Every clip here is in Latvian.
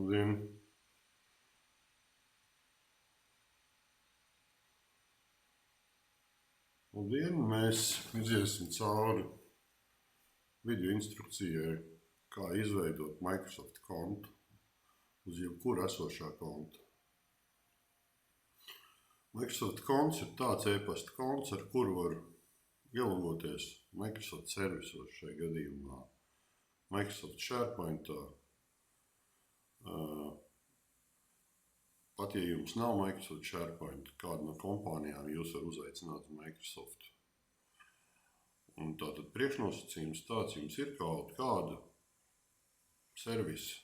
Labdien! Labdien! Mēs iziesim cauri video instrukcijai, kā izveidot Microsoft kontu uz jebkura esošā konta. Microsoft konts ir tāds e-pasta konts, ar kuru var ielogoties Microsoft servisos, šajā gadījumā Microsoft SharePointā. Pat ja jums nav Microsoft SharePoint, kādu no kompānijām jūs var uzaicināt uz Microsoft. Un tātad priekšnosacījums tāds, jums ir kaut kāda servisa,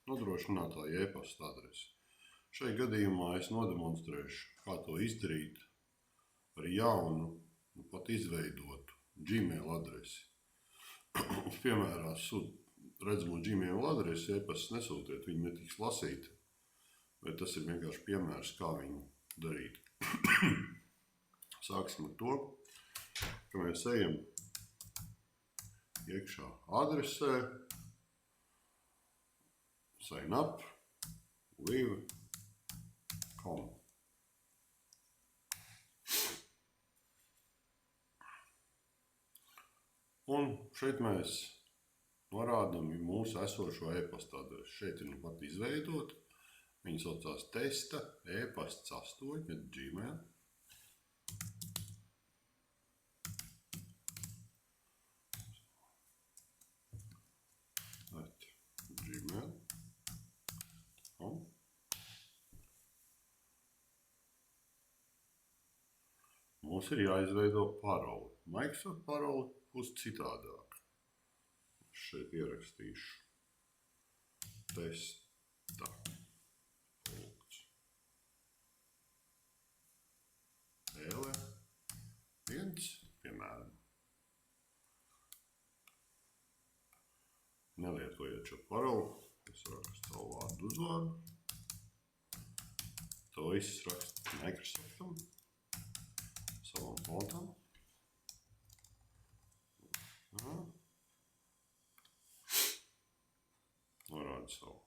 nodrošinātāja e-pasta adrese. Šai gadījumā es nodemonstrēšu, kā to izdarīt ar jaunu, pat izveidotu Gmail adresi. Piemēram, redzamo Gmail adresi e-pasts nesūtiet, viņi netiks lasīti, bet tas ir vienkārši piemērs, kā viņu darīt. Sāksim ar to, ka mēs ejam iekšā adresē, sign up, live.com. Un šeit mēs norādām mūsu esošo e-pasta adresi. Šeit ir pat izveidot. Viņa saucās testa e-pasts 8@gmail. Gmail.com. Mums ir jāizveido paroli. Microsoft paroli būs citādāk. Šeit ierakstīšu testa. L1, piemēram. Nelietojiet šo paroli. Es rakstu savu vārdu uzvārdu. To viss rakstu Microsoftam, savam kontam. Norādu savu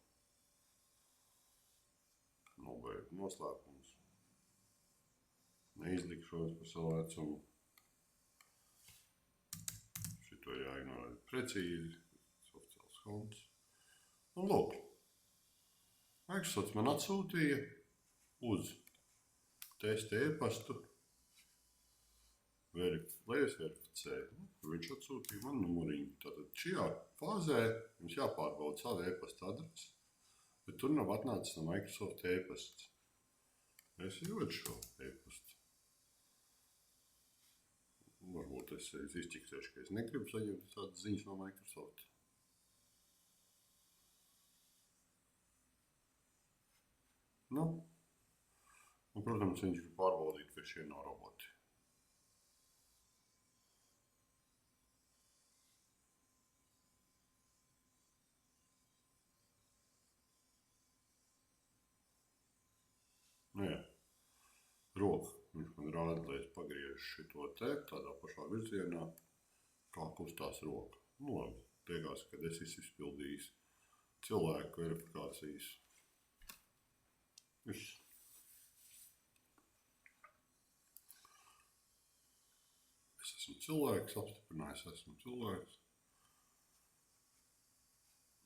nobeigtu noslēpumus. Neizlikšos par savu vecumu. Šito jāignorē precīzi. Oficiāls konts. Un lūk. Microsoft man atsūtīja uz testa e-pastu. Lai es verificēju. Viņš atsūtīja man numuriņu. Tātad šajā fāzē jums jāpārbauda savu e-pasta adresi, bet tur nav atnācis no Microsoft e-pasts. Es ievedu šo e-pastu. Varbūt es izķiksēšu, ka es negribu saņemt tādas ziņas no Microsoft. Nu, un, protams, viņš ir pārbaudīt, ka šie nav roboti. Nu jā, roka. Viņš man rāda, lai es pagriežu šito te tādā pašā virzienā, kā kustās roka. Nu labi, beigās, kad es izpildījis cilvēku verifikācijas. Viss. Es esmu cilvēks, apstiprinājis, esmu cilvēks.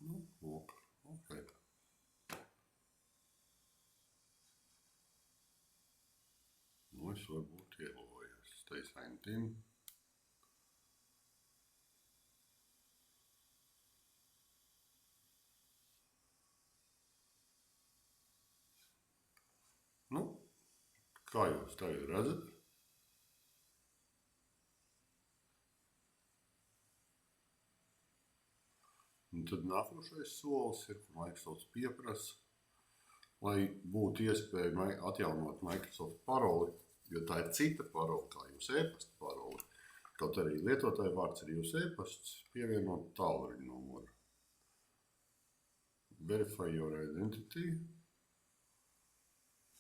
Nu, lūk, ok. Nu, es varbūt ielogojos. Stay signed in. Nu, kā jūs tagad redzat? Un tad nākošais solis ir, ka Microsoft pieprasa, lai būtu iespēja atjaunot Microsoft paroli, jo tā ir cita paroli, kā jūsu e-pasta paroli. Kaut arī lietotāja vārds ir jūsu e-pasts, pievienot tālruņa numuru. Verify your identity.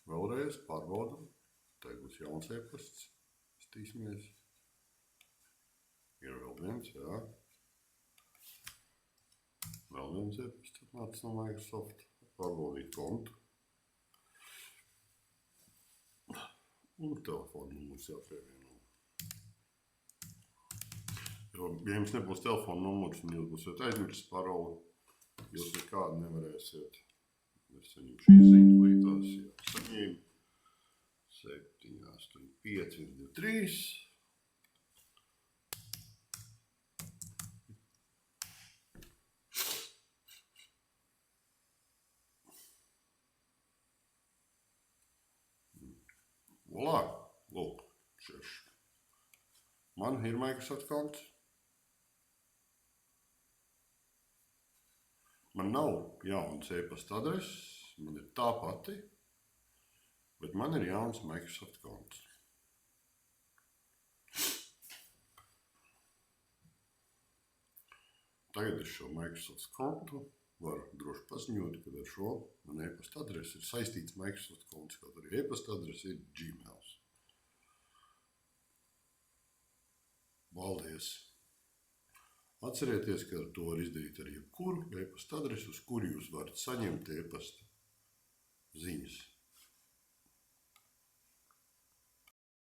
Vēlreiz pārbaudam. Tagad būs jauns e-pasts. Stīsimies. Ir vēl viens, jā. Vēl viens e-pasts nāc no Microsoft, pārbaudīt kontu. Un telefonu numurs jāpievieno. Jo, ja jums nebūs telefonu numurs un jūs būsiet aizmirsis paroli, jūs nekādu nevarēsiet. Es saņemu šīs ziņas līdās, jā, saņēmu 7, 8, 5, 1, 2, 3. Volā, lūk, šeši. Man ir Microsoft konts. Man nav jauns e-pasta adreses, man ir tā pati, bet man ir jauns Microsoft konts. Tagad es šo Microsoft kontu varu droši paziņot, ka ar šo man e-pasta adrese ir saistīts Microsoft konts, kaut arī e-pasta adrese ir Gmails. Paldies! Atcerieties, ka ar to var izdarīt arī jebkuru e-pasta adresi, uz kuru jūs varat saņemt e-pasta ziņas.